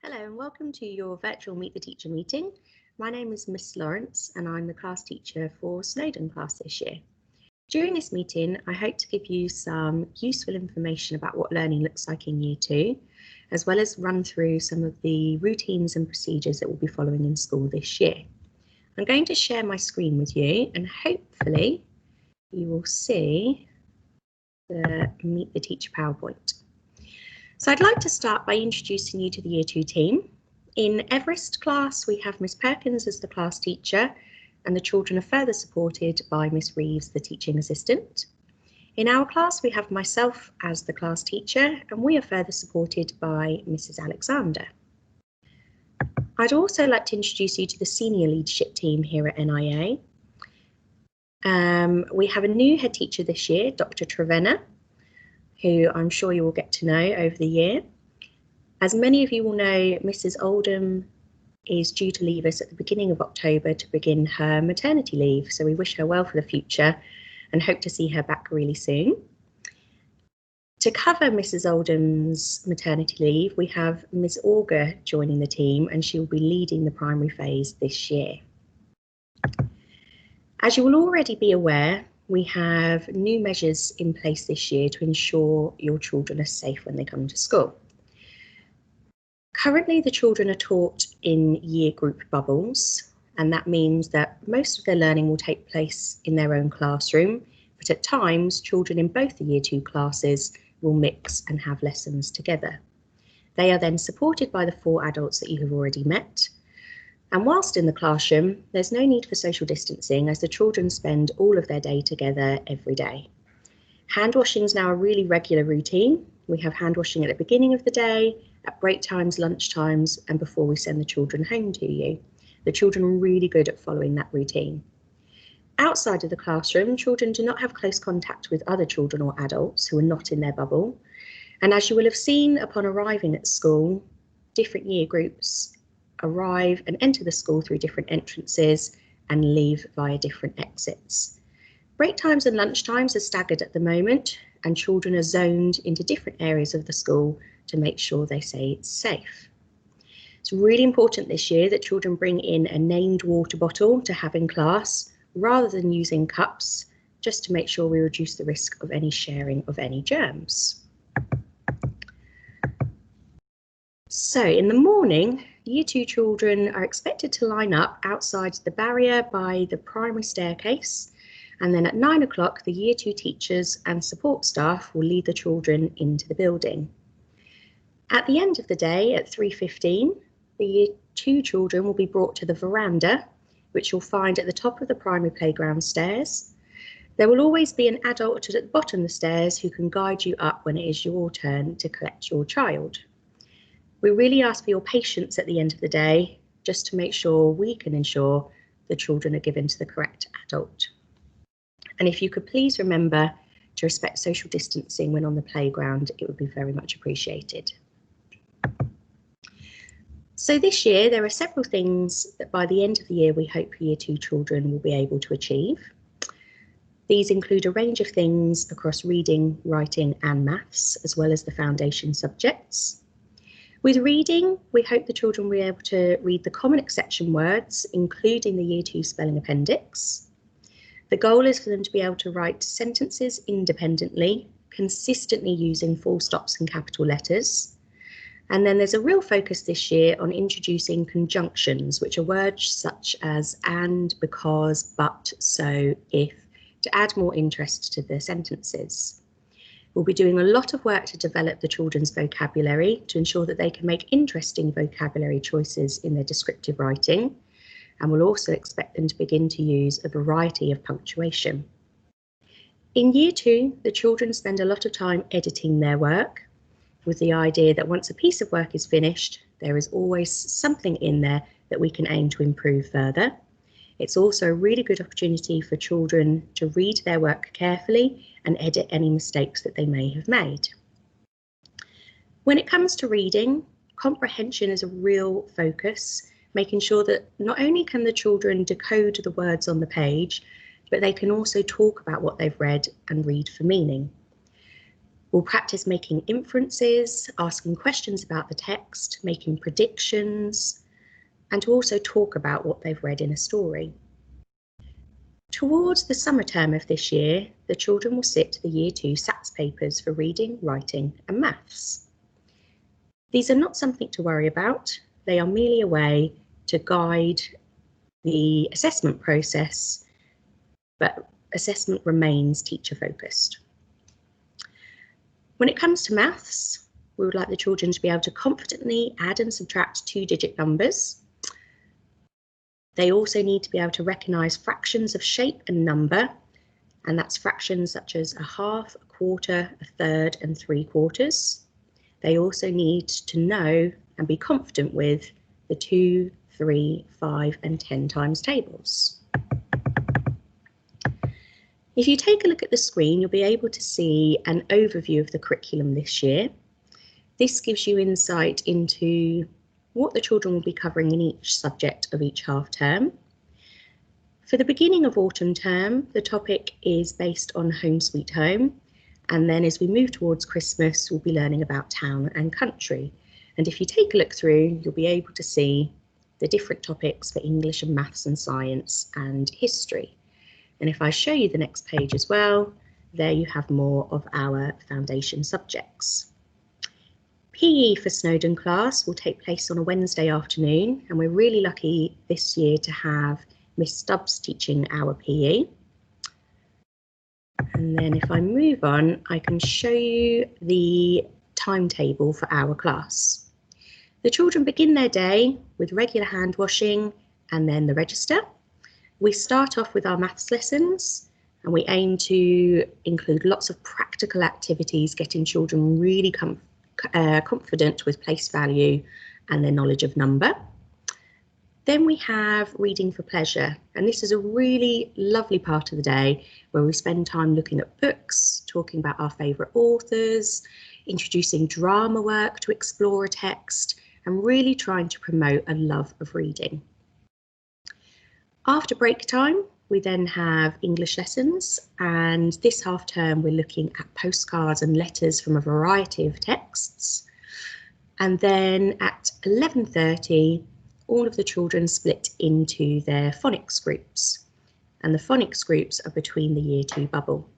Hello and welcome to your virtual Meet the Teacher meeting. My name is Miss Lawrence and I'm the class teacher for Snowdon class this year. During this meeting, I hope to give you some useful information about what learning looks like in Year 2, as well as run through some of the routines and procedures that we'll be following in school this year. I'm going to share my screen with you and hopefully you will see the Meet the Teacher PowerPoint. So I'd like to start by introducing you to the Year 2 team. In Everest class, we have Miss Perkins as the class teacher, and the children are further supported by Miss Reeves, the teaching assistant. In our class, we have myself as the class teacher, and we are further supported by Mrs. Alexander. I'd also like to introduce you to the senior leadership team here at NIA. We have a new head teacher this year, Dr. Trevenna, who I'm sure you will get to know over the year. As many of you will know, Mrs. Oldham is due to leave us at the beginning of October to begin her maternity leave, so we wish her well for the future and hope to see her back really soon. To cover Mrs. Oldham's maternity leave, we have Ms. Auger joining the team, and she will be leading the primary phase this year. As you will already be aware, we have new measures in place this year to ensure your children are safe when they come to school. Currently, the children are taught in year group bubbles, and that means that most of their learning will take place in their own classroom, but at times, children in both the Year 2 classes will mix and have lessons together. They are then supported by the 4 adults that you have already met. And whilst in the classroom, there's no need for social distancing as the children spend all of their day together every day. Hand washing is now a really regular routine. We have hand washing at the beginning of the day, at break times, lunch times, and before we send the children home to you. The children are really good at following that routine. Outside of the classroom, children do not have close contact with other children or adults who are not in their bubble. And as you will have seen upon arriving at school, different year groups arrive and enter the school through different entrances and leave via different exits. Break times and lunch times are staggered at the moment, and children are zoned into different areas of the school to make sure they stay safe. It's really important this year that children bring in a named water bottle to have in class rather than using cups, just to make sure we reduce the risk of any sharing of any germs. So in the morning, Year 2 children are expected to line up outside the barrier by the primary staircase, and then at 9 o'clock the Year 2 teachers and support staff will lead the children into the building. At the end of the day at 3:15, the Year 2 children will be brought to the veranda, which you'll find at the top of the primary playground stairs. There will always be an adult at the bottom of the stairs who can guide you up when it is your turn to collect your child. We really ask for your patience at the end of the day, just to make sure we can ensure the children are given to the correct adult. And if you could please remember to respect social distancing when on the playground, it would be very much appreciated. So this year, there are several things that by the end of the year, we hope Year 2 children will be able to achieve. These include a range of things across reading, writing and maths, as well as the foundation subjects. With reading, we hope the children will be able to read the common exception words, including the Year 2 spelling appendix. The goal is for them to be able to write sentences independently, consistently using full stops and capital letters. And then there's a real focus this year on introducing conjunctions, which are words such as and, because, but, so, if, to add more interest to the sentences. We'll be doing a lot of work to develop the children's vocabulary to ensure that they can make interesting vocabulary choices in their descriptive writing, and we'll also expect them to begin to use a variety of punctuation. In Year 2, the children spend a lot of time editing their work, with the idea that once a piece of work is finished, there is always something in there that we can aim to improve further. It's also a really good opportunity for children to read their work carefully and edit any mistakes that they may have made. When it comes to reading, comprehension is a real focus, making sure that not only can the children decode the words on the page, but they can also talk about what they've read and read for meaning. We'll practice making inferences, asking questions about the text, making predictions, and to also talk about what they've read in a story. Towards the summer term of this year, the children will sit the Year 2 SATS papers for reading, writing and maths. These are not something to worry about. They are merely a way to guide the assessment process, but assessment remains teacher focused. When it comes to maths, we would like the children to be able to confidently add and subtract 2-digit numbers. They also need to be able to recognise fractions of shape and number, and that's fractions such as a half, a quarter, a third and 3/4. They also need to know and be confident with the 2, 3, 5 and 10 times tables. If you take a look at the screen, you'll be able to see an overview of the curriculum this year. This gives you insight into what the children will be covering in each subject of each half term. For the beginning of autumn term, the topic is based on Home Sweet Home. And then as we move towards Christmas, we'll be learning about town and country. And if you take a look through, you'll be able to see the different topics for English and maths and science and history. And if I show you the next page as well, there you have more of our foundation subjects. PE for Snowdon class will take place on a Wednesday afternoon, and we're really lucky this year to have Miss Stubbs teaching our PE. And then if I move on, I can show you the timetable for our class. The children begin their day with regular hand washing and then the register. We start off with our maths lessons, and we aim to include lots of practical activities, getting children really confident with place value and their knowledge of number. Then we have reading for pleasure, and this is a really lovely part of the day where we spend time looking at books, talking about our favourite authors, introducing drama work to explore a text, and really trying to promote a love of reading. After break time, we then have English lessons, and this half term we're looking at postcards and letters from a variety of texts. And then at 11:30, all of the children split into their phonics groups, and the phonics groups are between the Year 2 bubble.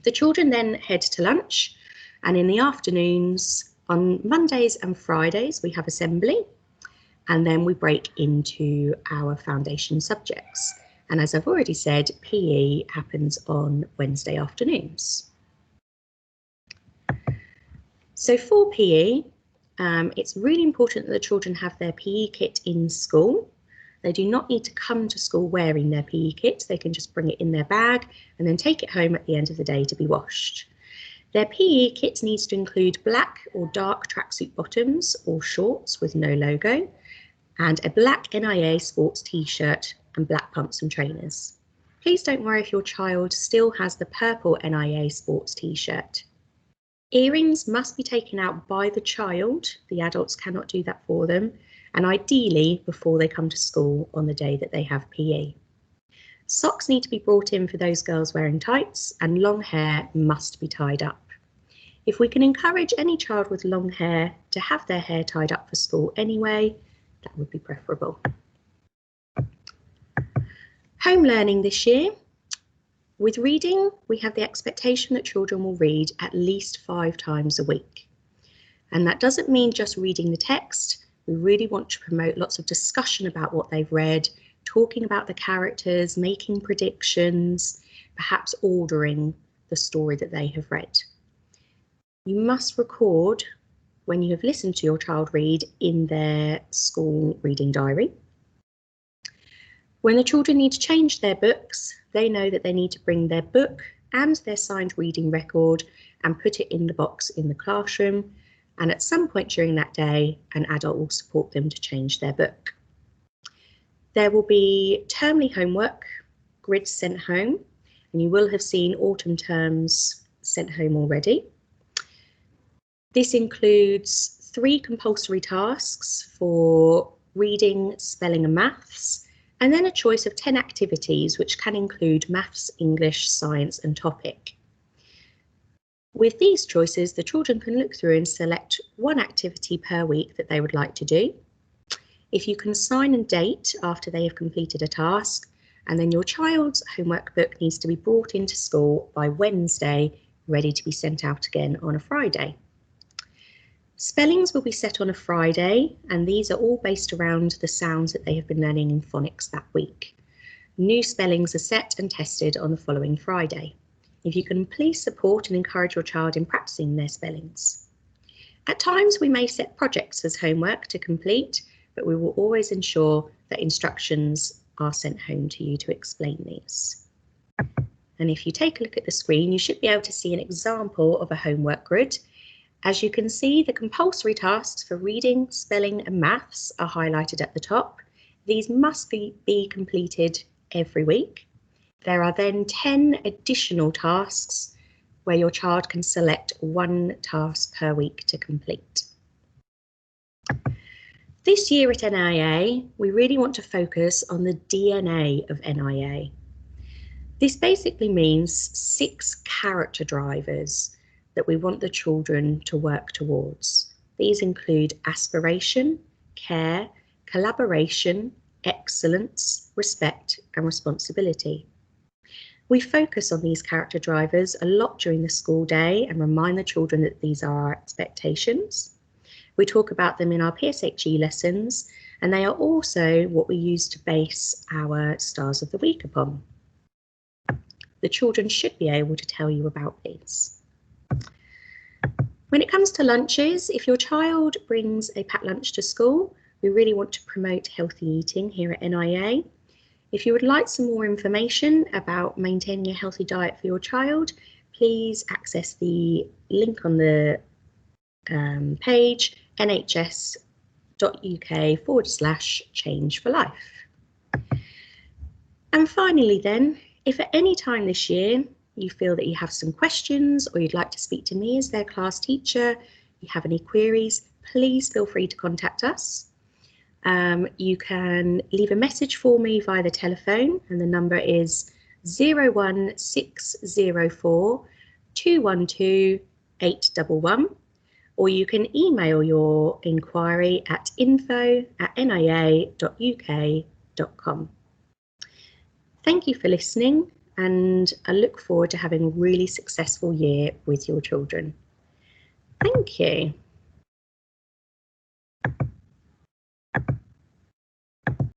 The children then head to lunch, and in the afternoons, on Mondays and Fridays, we have assembly. And then we break into our foundation subjects. And as I've already said, PE happens on Wednesday afternoons. So for PE, it's really important that the children have their PE kit in school. They do not need to come to school wearing their PE kit. They can just bring it in their bag and then take it home at the end of the day to be washed. Their PE kit needs to include black or dark tracksuit bottoms or shorts with no logo, and a black NIA sports t-shirt and black pumps and trainers. Please don't worry if your child still has the purple NIA sports t-shirt. Earrings must be taken out by the child. The adults cannot do that for them, and ideally before they come to school on the day that they have PE. Socks need to be brought in for those girls wearing tights, and long hair must be tied up. If we can encourage any child with long hair to have their hair tied up for school anyway, that would be preferable. Home learning this year. With reading, we have the expectation that children will read at least 5 times a week. And that doesn't mean just reading the text. We really want to promote lots of discussion about what they've read, talking about the characters, making predictions, perhaps ordering the story that they have read. You must record when you have listened to your child read in their school reading diary. When the children need to change their books, they know that they need to bring their book and their signed reading record and put it in the box in the classroom. And at some point during that day, an adult will support them to change their book. There will be termly homework, grids sent home, and you will have seen autumn terms sent home already. This includes 3 compulsory tasks for reading, spelling and maths, and then a choice of 10 activities which can include maths, English, science and topic. With these choices, the children can look through and select one activity per week that they would like to do. If you can sign and date after they have completed a task, and then your child's homework book needs to be brought into school by Wednesday, ready to be sent out again on a Friday. Spellings will be set on a Friday, and these are all based around the sounds that they have been learning in phonics that week. New spellings are set and tested on the following Friday. If you can, please support and encourage your child in practicing their spellings. At times we may set projects as homework to complete, but we will always ensure that instructions are sent home to you to explain these. And if you take a look at the screen, you should be able to see an example of a homework grid. As you can see, the compulsory tasks for reading, spelling and maths are highlighted at the top. These must be completed every week. There are then 10 additional tasks where your child can select one task per week to complete. This year at NIA, we really want to focus on the DNA of NIA. This basically means 6 character drivers that we want the children to work towards. These include aspiration, care, collaboration, excellence, respect and responsibility. We focus on these character drivers a lot during the school day and remind the children that these are our expectations. We talk about them in our PSHE lessons, and they are also what we use to base our stars of the week upon. The children should be able to tell you about these. When it comes to lunches, if your child brings a packed lunch to school, we really want to promote healthy eating here at NIA. If you would like some more information about maintaining a healthy diet for your child, please access the link on the page, nhs.uk/change for life. And finally then, if at any time this year you feel that you have some questions or you'd like to speak to me as their class teacher, you have any queries, please feel free to contact us. You can leave a message for me via the telephone, and the number is 01604 212 811, or you can email your inquiry at info@nia.uk.com. Thank you for listening, and I look forward to having a really successful year with your children. Thank you.